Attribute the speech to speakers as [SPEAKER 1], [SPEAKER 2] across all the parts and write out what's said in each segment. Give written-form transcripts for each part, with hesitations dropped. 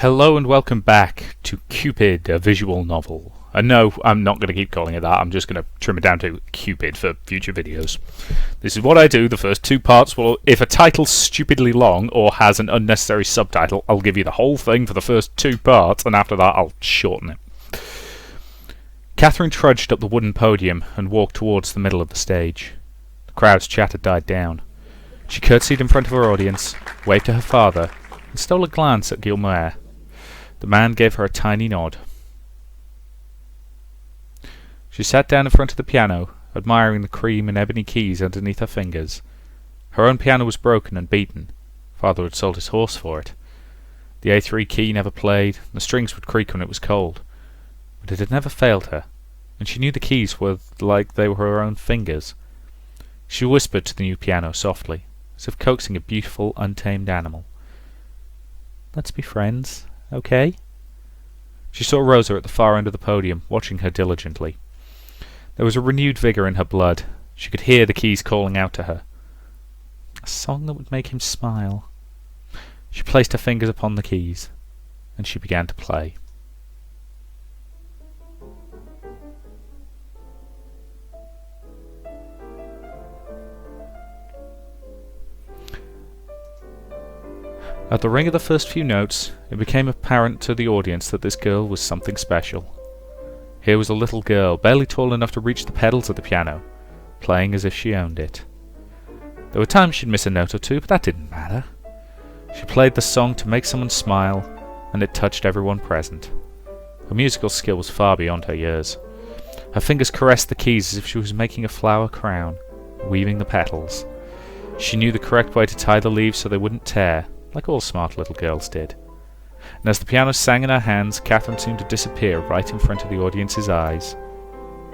[SPEAKER 1] Hello and welcome back to Cupid, a visual novel. And no, I'm not going to keep calling it that, I'm just going to trim it down to Cupid for future videos. This is what I do, the first two parts. Well, if a title's stupidly long or has an unnecessary subtitle, I'll give you the whole thing for the first two parts, and after that I'll shorten it. Catherine trudged up the wooden podium and walked towards the middle of the stage. The crowd's chatter died down. She curtsied in front of her audience, waved to her father, and stole a glance at Guilmer. The man gave her a tiny nod. She sat down in front of the piano, admiring the cream and ebony keys underneath her fingers. Her own piano was broken and beaten. Father had sold his horse for it. The A3 key never played, and the strings would creak when it was cold. But it had never failed her, and she knew the keys were like they were her own fingers. She whispered to the new piano softly, as if coaxing a beautiful, untamed animal. "Let's be friends, okay?" She saw Rosa at the far end of the podium, watching her diligently. There was a renewed vigour in her blood. She could hear the keys calling out to her. A song that would make him smile. She placed her fingers upon the keys, and she began to play. At the ring of the first few notes, it became apparent to the audience that this girl was something special. Here was a little girl, barely tall enough to reach the pedals of the piano, playing as if she owned it. There were times she'd miss a note or two, but that didn't matter. She played the song to make someone smile, and it touched everyone present. Her musical skill was far beyond her years. Her fingers caressed the keys as if she was making a flower crown, weaving the petals. She knew the correct way to tie the leaves so they wouldn't tear, like all smart little girls did. And as the piano sang in her hands, Catherine seemed to disappear right in front of the audience's eyes.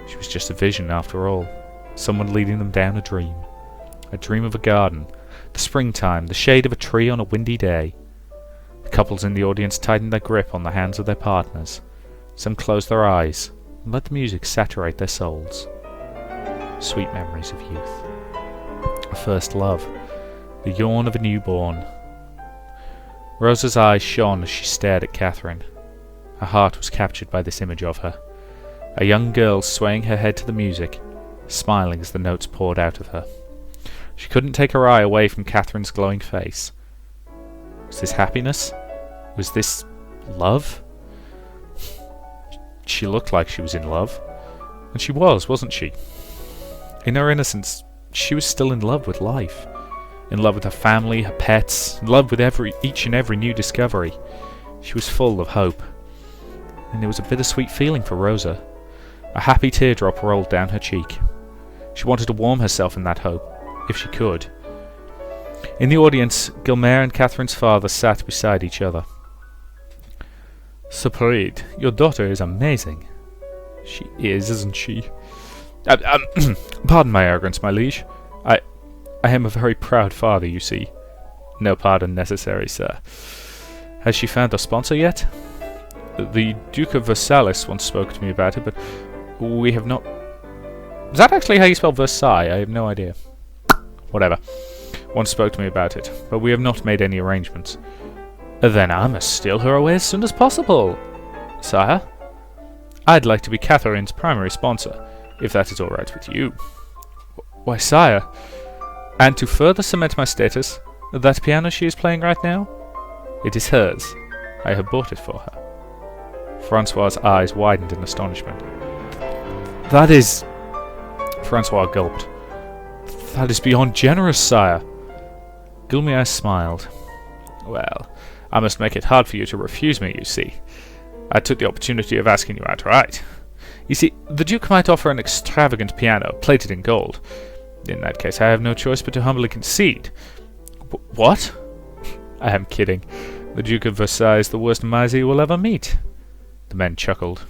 [SPEAKER 1] She was just a vision after all, someone leading them down a dream of a garden, the springtime, the shade of a tree on a windy day. The couples in the audience tightened their grip on the hands of their partners. Some closed their eyes and let the music saturate their souls. Sweet memories of youth. A first love, the yawn of a newborn. Rosa's eyes shone as she stared at Catherine. Her heart was captured by this image of her. A young girl swaying her head to the music, smiling as the notes poured out of her. She couldn't take her eye away from Catherine's glowing face. Was this happiness? Was this love? She looked like she was in love. And she was, wasn't she? In her innocence, she was still in love with life. In love with her family, her pets, in love with each and every new discovery. She was full of hope. And it was a bittersweet feeling for Rosa. A happy teardrop rolled down her cheek. She wanted to warm herself in that hope, if she could. In the audience, Guilmer and Catherine's father sat beside each other. "Superior, your daughter is amazing." "She is, isn't she?" Pardon my arrogance, my liege. I am a very proud father, you see." "No pardon necessary, sir." "Has she found a sponsor yet?" "The Duke of Versailles once spoke to me about it, but we have not..." Is that actually how you spell Versailles? I have no idea. Whatever. Once spoke to me about it, but we have not made any arrangements. "Then I must steal her away as soon as possible." "Sire?" "I'd like to be Catherine's primary sponsor, if that is all right with you." "Why, sire..." "And to further cement my status, that piano she is playing right now? It is hers. I have bought it for her." Francois's eyes widened in astonishment. "That is..." Francois gulped. "That is beyond generous, sire." Guilmer smiled. "Well, I must make it hard for you to refuse me, you see. I took the opportunity of asking you outright. You see, the Duke might offer an extravagant piano, plated in gold. In that case, I have no choice but to humbly concede." "What?" "I am kidding. The Duke of Versailles is the worst miser you will ever meet." The men chuckled.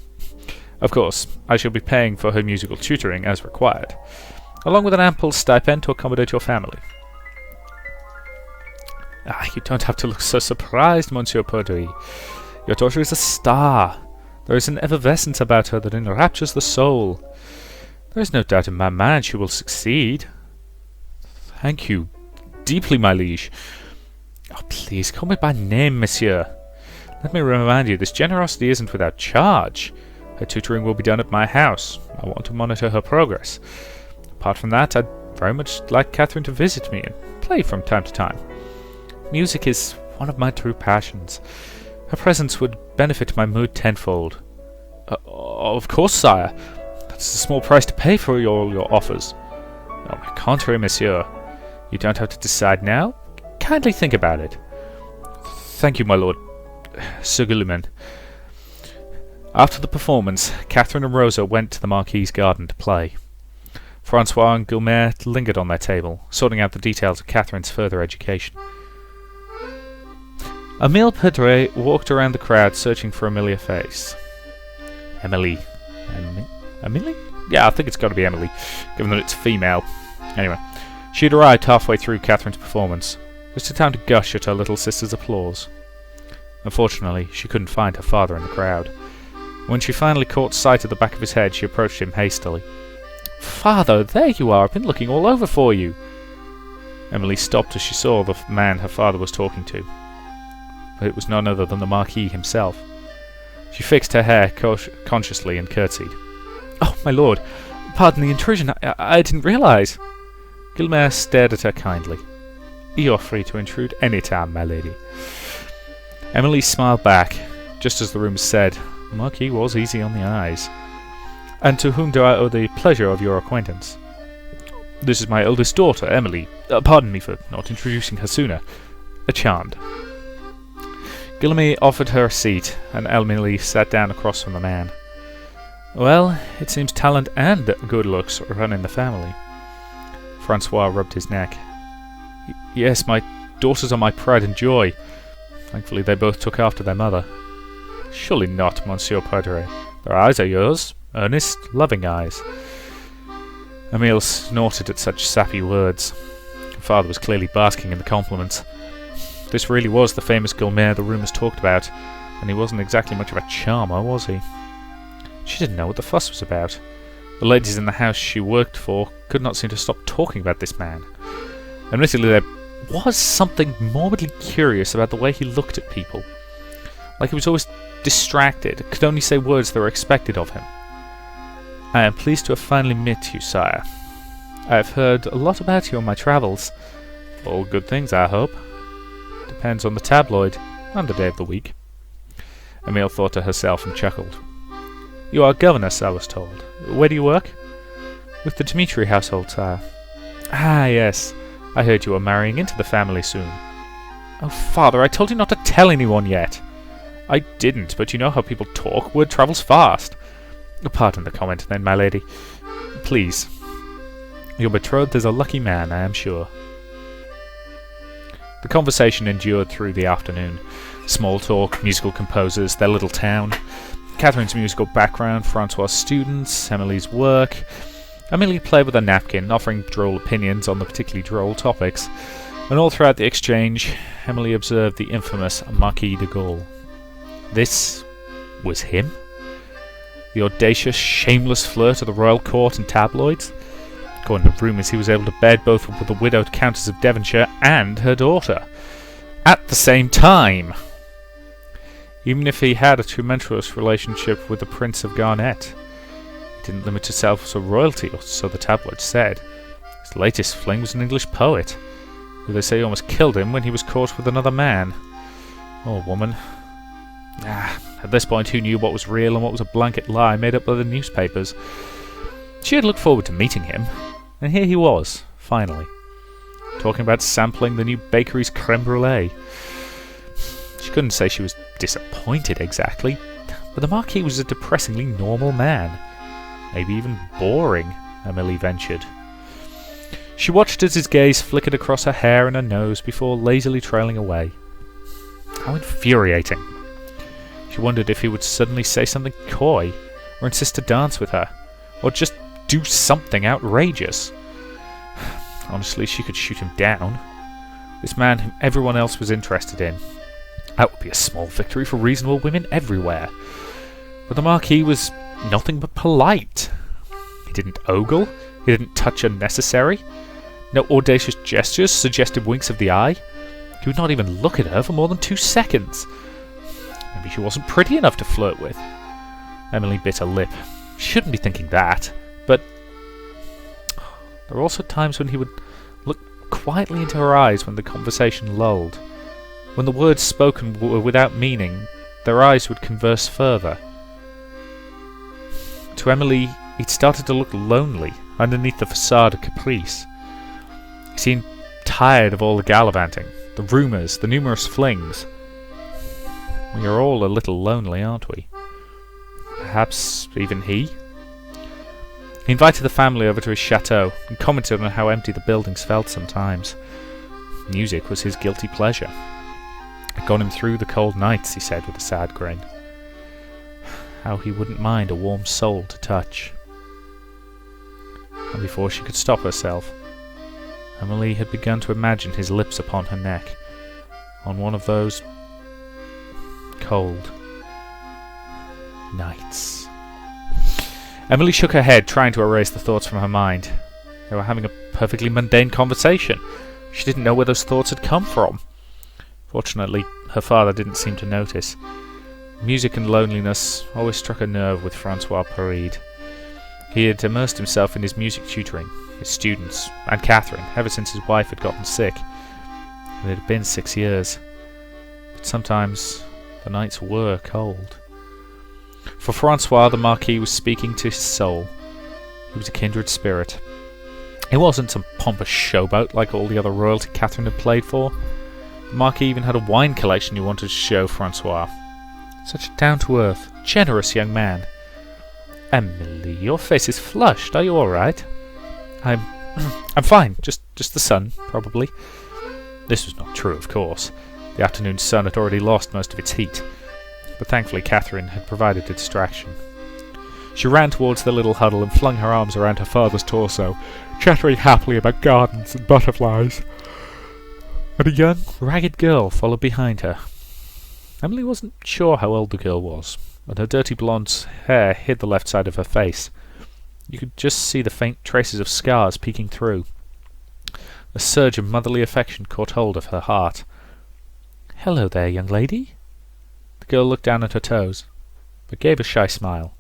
[SPEAKER 1] "Of course, I shall be paying for her musical tutoring as required, along with an ample stipend to accommodate your family." You don't have to look so surprised, Monsieur Perdue. Your daughter is a star. There is an effervescence about her that enraptures the soul. There is no doubt in my mind she will succeed." "Thank you deeply, my liege." "Oh, please, call me by name, monsieur. Let me remind you, this generosity isn't without charge. Her tutoring will be done at my house. I want to monitor her progress. Apart from that, I'd very much like Catherine to visit me and play from time to time. Music is one of my true passions. Her presence would benefit my mood tenfold. Of course, sire. That's a small price to pay for your offers. On the contrary, monsieur. You don't have to decide now. Kindly think about it. Thank you, my lord. Sir Guilliman. After the performance, Catherine and Rosa went to the Marquis's garden to play. Francois and Guilmer lingered on their table, sorting out the details of Catherine's further education. Emile Pedret walked around the crowd searching for a familiar face. Emily? Yeah, I think it's got to be Emily, given that it's female. Anyway, she had arrived halfway through Catherine's performance, just in time to gush at her little sister's applause. Unfortunately, she couldn't find her father in the crowd. When she finally caught sight of the back of his head, she approached him hastily. "Father, there you are! I've been looking all over for you!" Emily stopped as she saw the man her father was talking to. But it was none other than the Marquis himself. She fixed her hair consciously and curtsied. "Oh, my lord! Pardon the intrusion, I didn't realise!" Guilmer stared at her kindly. "You're free to intrude any time, my lady." Emily smiled back, just as the rumours said. The Marquis was easy on the eyes. "And to whom do I owe the pleasure of your acquaintance?" "This is my eldest daughter, Emily. Pardon me for not introducing her sooner. A charmed." Guillaume offered her a seat, and Emily sat down across from the man. "Well, it seems talent and good looks run in the family." Francois rubbed his neck. "Yes, my daughters are my pride and joy. Thankfully they both took after their mother." "Surely not, Monsieur Pedret. Their eyes are yours. Earnest, loving eyes." Emile snorted at such sappy words. Her father was clearly basking in the compliments. This really was the famous Guilmer the rumours talked about, and he wasn't exactly much of a charmer, was he? She didn't know what the fuss was about. The ladies in the house she worked for could not seem to stop talking about this man. Admittedly, there was something morbidly curious about the way he looked at people. Like he was always distracted, could only say words that were expected of him. "I am pleased to have finally met you, sire. I have heard a lot about you on my travels. All good things, I hope. Depends on the tabloid, and the day of the week." Emile thought to herself and chuckled. "You are a governess, I was told. Where do you work?" "With the Dmitri household, sire." "Ah, yes. I heard you were marrying into the family soon." "Oh, father, I told you not to tell anyone yet." "I didn't, but you know how people talk. Word travels fast." "Pardon the comment, then, my lady. Please. Your betrothed is a lucky man, I am sure." The conversation endured through the afternoon. Small talk, musical composers, their little town, Catherine's musical background, Francois' students, Emily's work. Emily played with a napkin, offering droll opinions on the particularly droll topics, and all throughout the exchange, Emily observed the infamous Marquis de Gaulle. This was him? The audacious, shameless flirt of the royal court and tabloids? According to rumours, he was able to bed both with the widowed Countess of Devonshire and her daughter. At the same time! Even if he had a tumultuous relationship with the Prince of Garnet, he didn't limit himself to royalty, or so the tabloids said. His latest fling was an English poet, who they say almost killed him when he was caught with another man. Oh, woman. At this point, who knew what was real and what was a blanket lie made up by the newspapers? She had looked forward to meeting him, and here he was, finally, talking about sampling the new bakery's creme brulee. She couldn't say she was disappointed exactly, but the Marquis was a depressingly normal man. Maybe even boring, Emily ventured. She watched as his gaze flickered across her hair and her nose before lazily trailing away. How infuriating. She wondered if he would suddenly say something coy, or insist to dance with her, or just do something outrageous. Honestly, she could shoot him down. This man whom everyone else was interested in. That would be a small victory for reasonable women everywhere. But the Marquis was nothing but polite. He didn't ogle, he didn't touch unnecessary. No audacious gestures, suggestive winks of the eye. He would not even look at her for more than 2 seconds. Maybe she wasn't pretty enough to flirt with. Emily bit her lip. She shouldn't be thinking that, but there were also times when he would look quietly into her eyes when the conversation lulled. When the words spoken were without meaning, their eyes would converse further. To Emily, he'd started to look lonely underneath the facade of caprice. He seemed tired of all the gallivanting, the rumours, the numerous flings. We are all a little lonely, aren't we? Perhaps even he? He invited the family over to his chateau and commented on how empty the buildings felt sometimes. Music was his guilty pleasure. It got him through the cold nights, he said with a sad grin. How he wouldn't mind a warm soul to touch. And before she could stop herself, Emily had begun to imagine his lips upon her neck, on one of those cold nights. Emily shook her head, trying to erase the thoughts from her mind. They were having a perfectly mundane conversation. She didn't know where those thoughts had come from. Fortunately, her father didn't seem to notice. Music and loneliness always struck a nerve with Francois Paride. He had immersed himself in his music tutoring, his students, and Catherine, ever since his wife had gotten sick. It had been 6 years. But sometimes the nights were cold. For Francois, the Marquis was speaking to his soul. He was a kindred spirit. He wasn't some pompous showboat like all the other royalty Catherine had played for. The Marquis even had a wine collection he wanted to show Francois. Such a down-to-earth, generous young man. Emily, your face is flushed. Are you all right? I'm fine. Just the sun, probably. This was not true, of course. The afternoon sun had already lost most of its heat. But thankfully Catherine had provided a distraction. She ran towards the little huddle and flung her arms around her father's torso, chattering happily about gardens and butterflies. And a young, ragged girl followed behind her. Emily wasn't sure how old the girl was, and her dirty blonde hair hid the left side of her face. You could just see the faint traces of scars peeking through. A surge of motherly affection caught hold of her heart. "Hello there, young lady." The girl looked down at her toes, but gave a shy smile.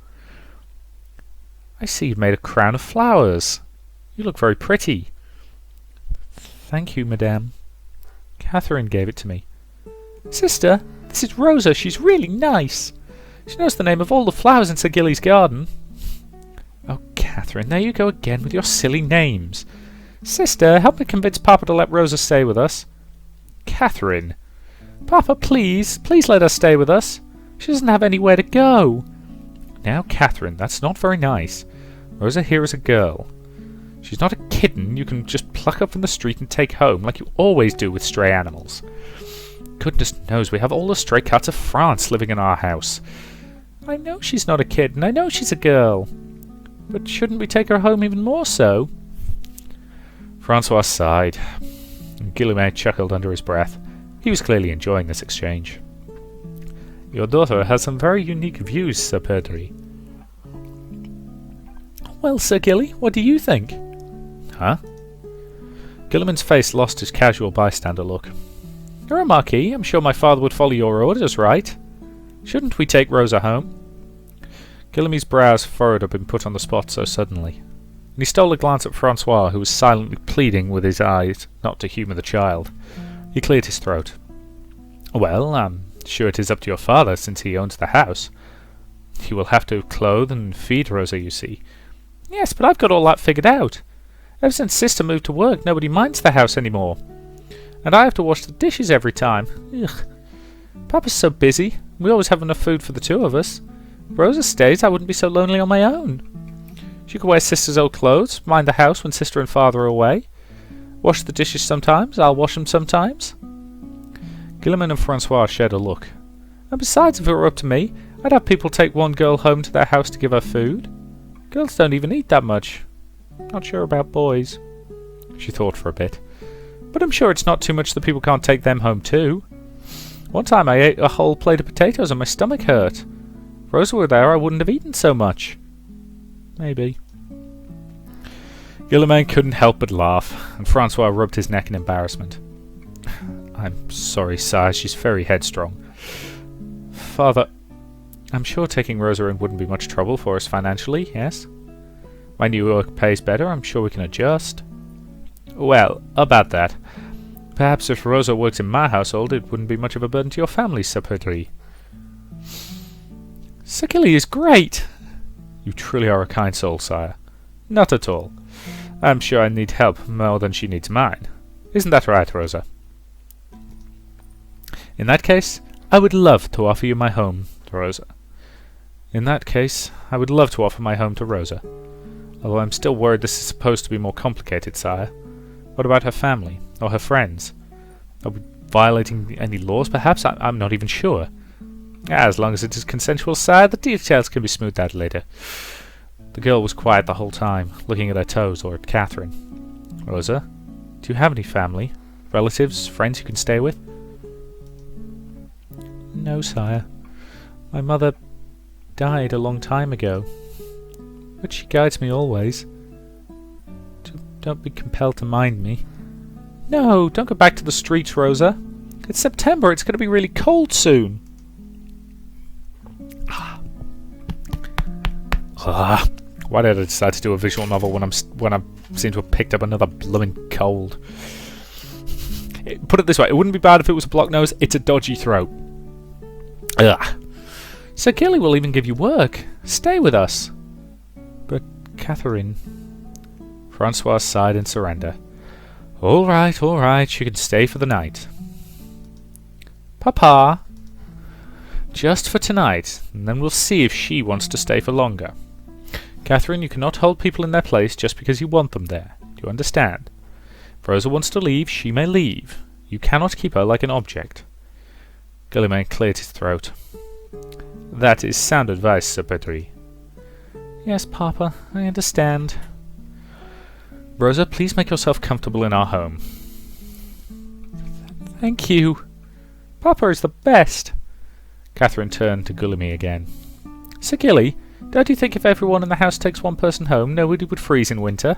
[SPEAKER 1] "I see you've made a crown of flowers. You look very pretty." "Thank you, madame. Catherine gave it to me." "Sister, this is Rosa. She's really nice. She knows the name of all the flowers in Sir Gilly's garden." "Oh, Catherine, there you go again with your silly names. Sister, help me convince Papa to let Rosa stay with us." "Catherine." "Papa, please let her stay with us. She doesn't have anywhere to go." "Now, Catherine, that's not very nice. Rosa here is a girl. She's not a kitten you can just pluck up from the street and take home like you always do with stray animals. Goodness knows we have all the stray cats of France living in our house. I know she's not a kitten, I know she's a girl. But shouldn't we take her home even more so?" Francois sighed, and Guillaume chuckled under his breath. He was clearly enjoying this exchange. "Your daughter has some very unique views, Sir Perdri." "Well, Sir Gilly, what do you think?" "Huh?" Guillaume's face lost his casual bystander look. "You're a Marquis. I'm sure my father would follow your orders, right? Shouldn't we take Rosa home?" Guillaume's brows furrowed up and put on the spot so suddenly, and he stole a glance at Francois, who was silently pleading with his eyes not to humour the child. He cleared his throat. "Well, I'm sure it is up to your father, since he owns the house. He will have to clothe and feed Rosa, you see." "Yes, but I've got all that figured out. Ever since Sister moved to work, nobody minds the house anymore. And I have to wash the dishes every time. Ugh. Papa's so busy. We always have enough food for the two of us. If Rosa stays, I wouldn't be so lonely on my own. She could wear Sister's old clothes, mind the house when Sister and Father are away. Wash the dishes sometimes, I'll wash them sometimes." Guillaume and Francois shared a look. "And besides, if it were up to me, I'd have people take one girl home to their house to give her food. Girls don't even eat that much. Not sure about boys." She thought for a bit. "But I'm sure it's not too much that people can't take them home too. One time I ate a whole plate of potatoes and my stomach hurt. If Rosa were there, I wouldn't have eaten so much." "Maybe." Guillaume couldn't help but laugh, and Francois rubbed his neck in embarrassment. "I'm sorry, sire, she's very headstrong. Father, I'm sure taking Rosa in wouldn't be much trouble for us financially, yes? My new work pays better, I'm sure we can adjust. Well, about that. Perhaps if Rosa works in my household, it wouldn't be much of a burden to your family, Sir Pedri. Sir Gilly is great! You truly are a kind soul, sire. Not at all. I'm sure I need help more than she needs mine. Isn't that right, Rosa? In that case, I would love to offer you my home, Rosa. In that case, I would love to offer my home to Rosa. Although I'm still worried this is supposed to be more complicated, sire. What about her family, or her friends? Are we violating any laws, perhaps? I'm not even sure. As long as it is consensual, sire, the details can be smoothed out later. The girl was quiet the whole time, looking at her toes or at Catherine. Rosa, do you have any family? Relatives, friends you can stay with? No, sire. My mother died a long time ago. But she guides me always. Don't be compelled to mind me. No, don't go back to the streets, Rosa. It's September, it's going to be really cold soon. Why did I decide to do a visual novel when I seem to have picked up another blooming cold? Put it this way, it wouldn't be bad if it was a blocked nose, it's a dodgy throat. Ugh. Sir Gilly will even give you work. Stay with us. But Catherine... Francois sighed in surrender. All right, she can stay for the night. Papa! Just for tonight, and then we'll see if she wants to stay for longer. Catherine, you cannot hold people in their place just because you want them there. Do you understand? If Rosa wants to leave, she may leave. You cannot keep her like an object. Guillaume cleared his throat. That is sound advice, Sir Pedri. Yes, Papa, I understand. Rosa, please make yourself comfortable in our home. Thank you. Papa is the best. Catherine turned to Guillaume again. Sir Gilly, don't you think if everyone in the house takes one person home, nobody would freeze in winter?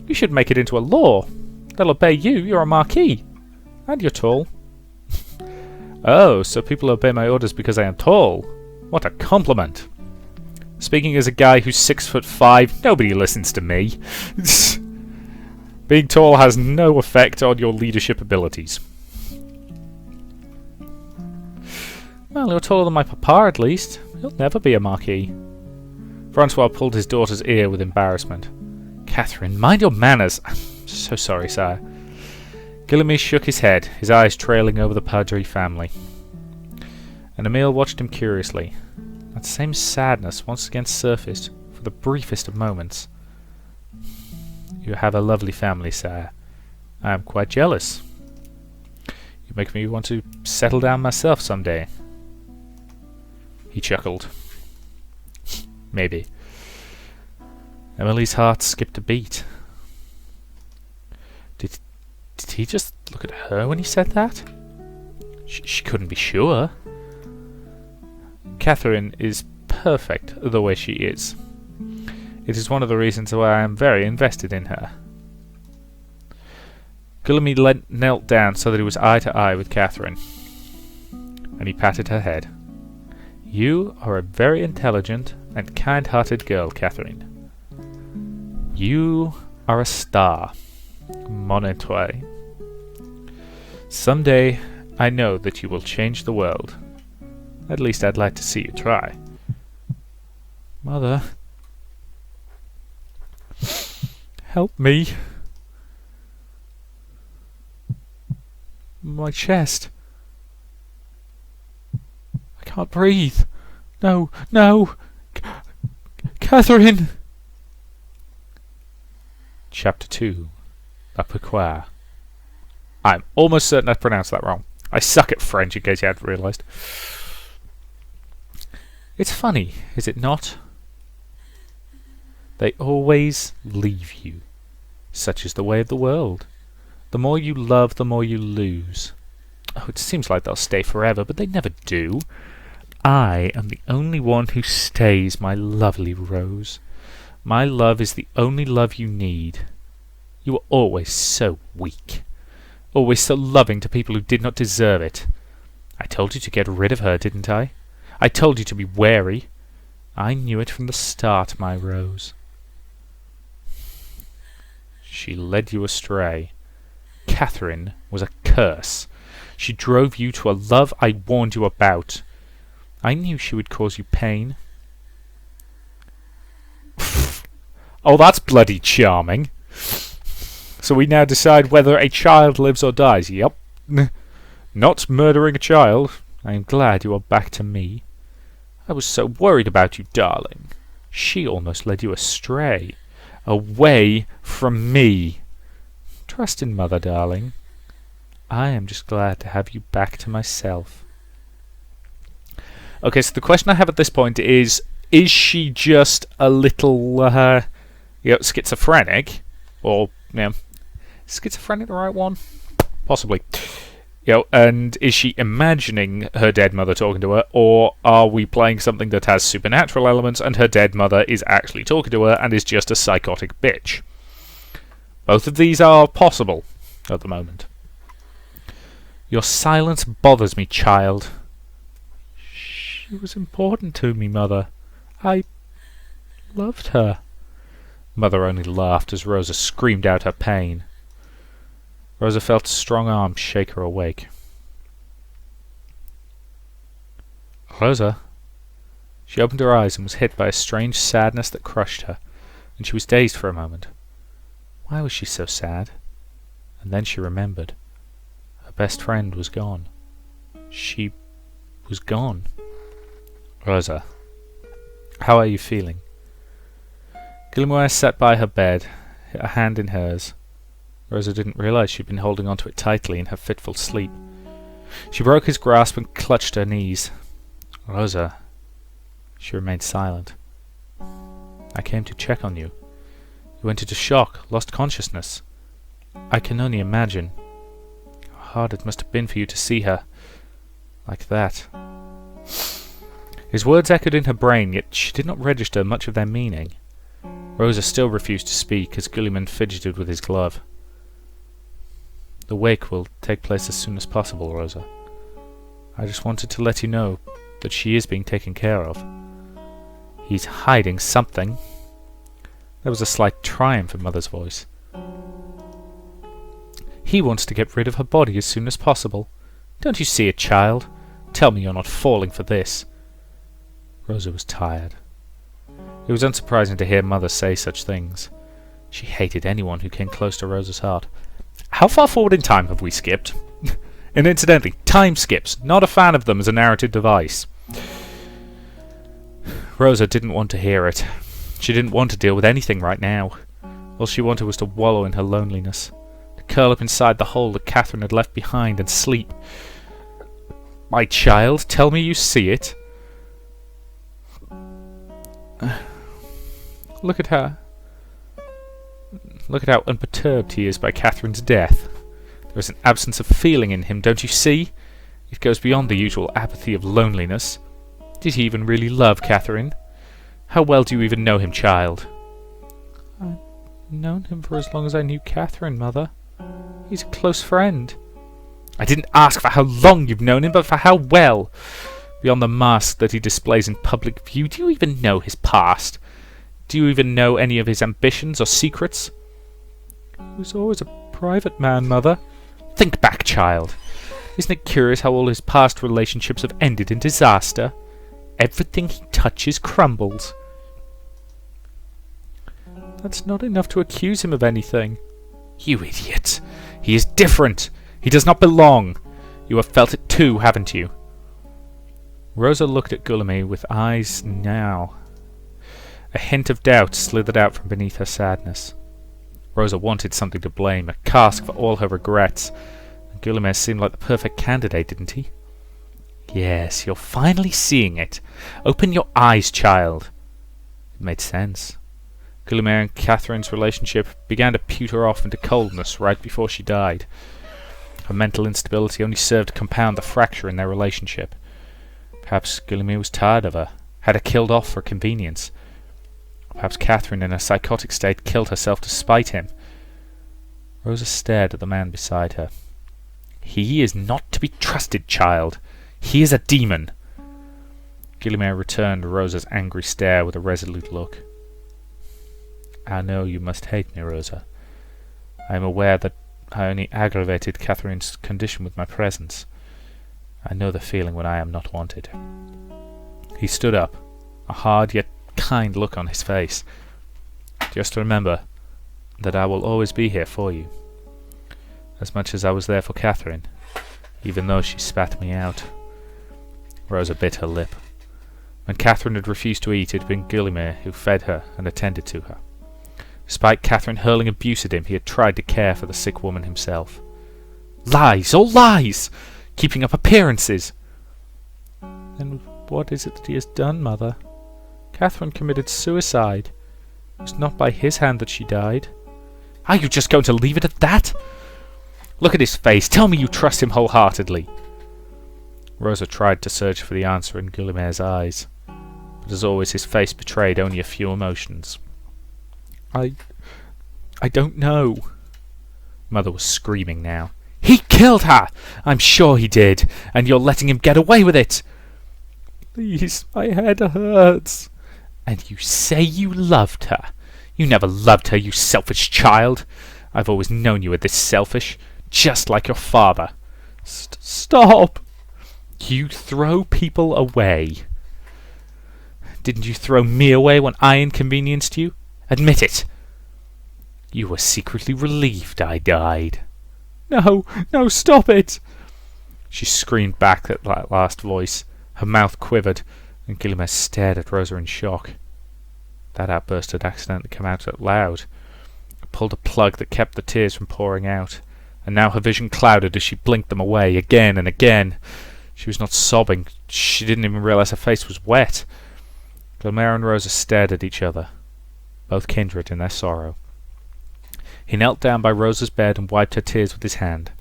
[SPEAKER 1] You should make it into a law. They'll obey you, you're a marquis. And you're tall. Oh, so people obey my orders because I am tall. What a compliment. Speaking as a guy who's 6'5", nobody listens to me. Being tall has no effect on your leadership abilities. Well, you're taller than my papa at least. He'll never be a marquis. Francois pulled his daughter's ear with embarrassment. Catherine, mind your manners. I'm so sorry, sire. Guillaume shook his head, his eyes trailing over the Padre family. And Emile watched him curiously. That same sadness once again surfaced for the briefest of moments. You have a lovely family, sire. I am quite jealous. You make me want to settle down myself someday. He chuckled. Maybe. Emily's heart skipped a beat. Did he just look at her when he said that? She couldn't be sure. Catherine is perfect the way she is. It is one of the reasons why I am very invested in her. Guillaume knelt down so that he was eye to eye with Catherine, and he patted her head. You are a very intelligent and kind-hearted girl, Catherine. You are a star, mon étoile. Someday I know that you will change the world. At least I'd like to see you try. Mother, help me. My chest. I can't breathe. No, no. Catherine. Chapter 2. La Pourquoi. I'm almost certain I pronounced that wrong. I suck at French, in case you hadn't realised. It's funny, is it not? They always leave you. Such is the way of the world. The more you love, the more you lose. Oh, it seems like they'll stay forever, but they never do. I am the only one who stays, my lovely Rose. My love is the only love you need. You were always so weak. Always so loving to people who did not deserve it. I told you to get rid of her, didn't I? I told you to be wary. I knew it from the start, my Rose. She led you astray. Catherine was a curse. She drove you to a love I warned you about. I knew she would cause you pain. Oh, that's bloody charming. So we now decide whether a child lives or dies. Yep. Not murdering a child. I am glad you are back to me. I was so worried about you, darling. She almost led you astray. Away from me. Trust in Mother, darling. I am just glad to have you back to myself. Okay, so the question I have at this point is she just a little, schizophrenic? Or, schizophrenic the right one? Possibly. And is she imagining her dead mother talking to her, or are we playing something that has supernatural elements and her dead mother is actually talking to her and is just a psychotic bitch? Both of these are possible at the moment. Your silence bothers me, child. She was important to me, Mother. I loved her. Mother only laughed as Rosa screamed out her pain. Rosa felt strong arms shake her awake. Rosa? She opened her eyes and was hit by a strange sadness that crushed her, and she was dazed for a moment. Why was she so sad? And then she remembered. Her best friend was gone. She was gone. Rosa, how are you feeling? Guillemot sat by her bed, a hand in hers. Rosa didn't realize she'd been holding onto it tightly in her fitful sleep. She broke his grasp and clutched her knees. Rosa. She remained silent. I came to check on you. You went into shock, lost consciousness. I can only imagine how hard it must have been for you to see her like that. His words echoed in her brain, yet she did not register much of their meaning. Rosa still refused to speak as Guillemot fidgeted with his glove. The wake will take place as soon as possible, Rosa. I just wanted to let you know that she is being taken care of. He's hiding something. There was a slight triumph in Mother's voice. He wants to get rid of her body as soon as possible. Don't you see it, child? Tell me you're not falling for this. Rosa was tired. It was unsurprising to hear Mother say such things. She hated anyone who came close to Rosa's heart. How far forward in time have we skipped? And incidentally, time skips. Not a fan of them as a narrative device. Rosa didn't want to hear it. She didn't want to deal with anything right now. All she wanted was to wallow in her loneliness, to curl up inside the hole that Catherine had left behind and sleep. My child, tell me you see it. Look at her. Look at how unperturbed he is by Catherine's death. There is an absence of feeling in him, don't you see? It goes beyond the usual apathy of loneliness. Did he even really love Catherine? How well do you even know him, child? I've known him for as long as I knew Catherine, Mother. He's a close friend. I didn't ask for how long you've known him, but for how well. Beyond the mask that he displays in public view, do you even know his past? Do you even know any of his ambitions or secrets? He was always a private man, Mother. Think back, child. Isn't it curious how all his past relationships have ended in disaster? Everything he touches crumbles. That's not enough to accuse him of anything. You idiot. He is different. He does not belong. You have felt it too, haven't you? Rosa looked at Guillemot with eyes now. A hint of doubt slithered out from beneath her sadness. Rosa wanted something to blame, a cask for all her regrets. And Guillemot seemed like the perfect candidate, didn't he? Yes, you're finally seeing it. Open your eyes, child. It made sense. Guillemot and Catherine's relationship began to pewter off into coldness right before she died. Her mental instability only served to compound the fracture in their relationship. Perhaps Guillemot was tired of her, had her killed off for convenience. Perhaps Catherine, in a psychotic state, killed herself to spite him. Rosa stared at the man beside her. He is not to be trusted, child. He is a demon! Guillemere returned Rosa's angry stare with a resolute look. I know you must hate me, Rosa. I am aware that I only aggravated Catherine's condition with my presence. I know the feeling when I am not wanted. He stood up, a hard yet kind look on his face. Just remember that I will always be here for you, as much as I was there for Catherine, even though she spat me out. Rosa bit her lip. When Catherine had refused to eat, it had been Guillemere who fed her and attended to her. Despite Catherine hurling abuse at him, he had tried to care for the sick woman himself. Lies! All lies! Keeping up appearances! Then what is it that he has done, Mother? Catherine committed suicide. It was not by his hand that she died. Are you just going to leave it at that? Look at his face. Tell me you trust him wholeheartedly. Rosa tried to search for the answer in Guillemere's eyes, but as always his face betrayed only a few emotions. I don't know. Mother was screaming now. He killed her! I'm sure he did, and you're letting him get away with it! Please, my head hurts. And you say you loved her? You never loved her, you selfish child. I've always known you were this selfish, just like your father. Stop! You throw people away. Didn't you throw me away when I inconvenienced you? Admit it. You were secretly relieved I died. No, no, stop it! She screamed back at that last voice. Her mouth quivered, and Guillemere stared at Rosa in shock. That outburst had accidentally come out loud. It pulled a plug that kept the tears from pouring out, and now her vision clouded as she blinked them away again and again. She was not sobbing. She didn't even realize her face was wet. Guillemere and Rosa stared at each other, both kindred in their sorrow. He knelt down by Rosa's bed and wiped her tears with his hand.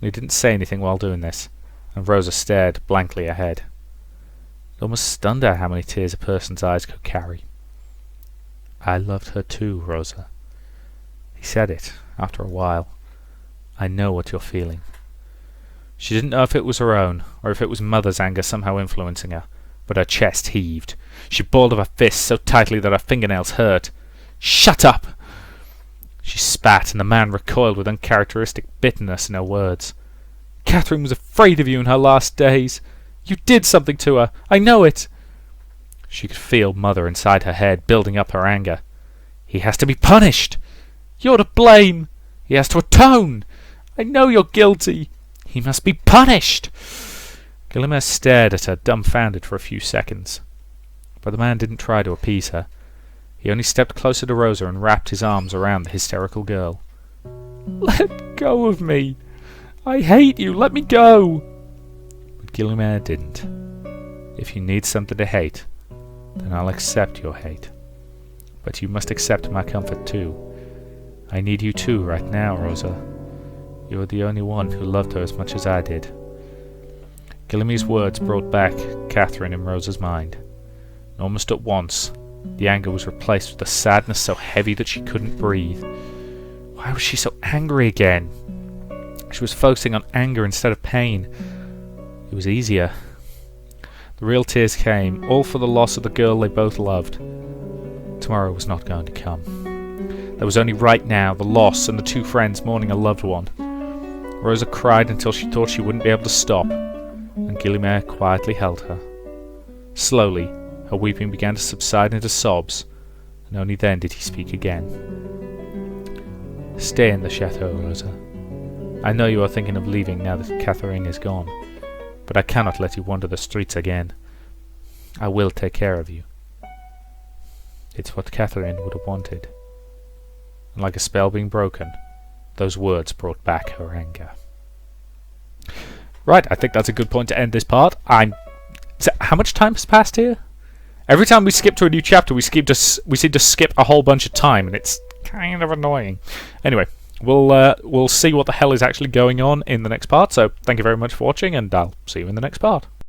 [SPEAKER 1] He didn't say anything while doing this, and Rosa stared blankly ahead. It almost stunned her how many tears a person's eyes could carry. I loved her too, Rosa. He said it, after a while. I know what you're feeling. She didn't know if it was her own, or if it was Mother's anger somehow influencing her, but her chest heaved. She balled up her fists so tightly that her fingernails hurt. Shut up! She spat, and the man recoiled with uncharacteristic bitterness in her words. Catherine was afraid of you in her last days. You did something to her. I know it. She could feel Mother inside her head, building up her anger. He has to be punished. You're to blame. He has to atone. I know you're guilty. He must be punished. Guillemere stared at her, dumbfounded for a few seconds. But the man didn't try to appease her. He only stepped closer to Rosa and wrapped his arms around the hysterical girl. Let go of me. I hate you. Let me go. But Guillemere didn't. If you need something to hate, then I'll accept your hate. But you must accept my comfort too. I need you too right now, Rosa. You're the only one who loved her as much as I did. Guillemere's words brought back Catherine in Rosa's mind. And almost at once, the anger was replaced with a sadness so heavy that she couldn't breathe. Why was she so angry again? She was focusing on anger instead of pain. It was easier. The real tears came, all for the loss of the girl they both loved. Tomorrow was not going to come. There was only right now, the loss and the two friends mourning a loved one. Rosa cried until she thought she wouldn't be able to stop, and Guillemere quietly held her. Slowly, her weeping began to subside into sobs, and only then did he speak again. Stay in the chateau, Rosa. I know you are thinking of leaving now that Catherine is gone, but I cannot let you wander the streets again. I will take care of you. It's what Catherine would have wanted. And like a spell being broken, those words brought back her anger. Right, I think that's a good point to end this part. How much time has passed here? Every time we skip to a new chapter, we seem to skip a whole bunch of time, and it's kind of annoying. Anyway, we'll see what the hell is actually going on in the next part. So thank you very much for watching, and I'll see you in the next part.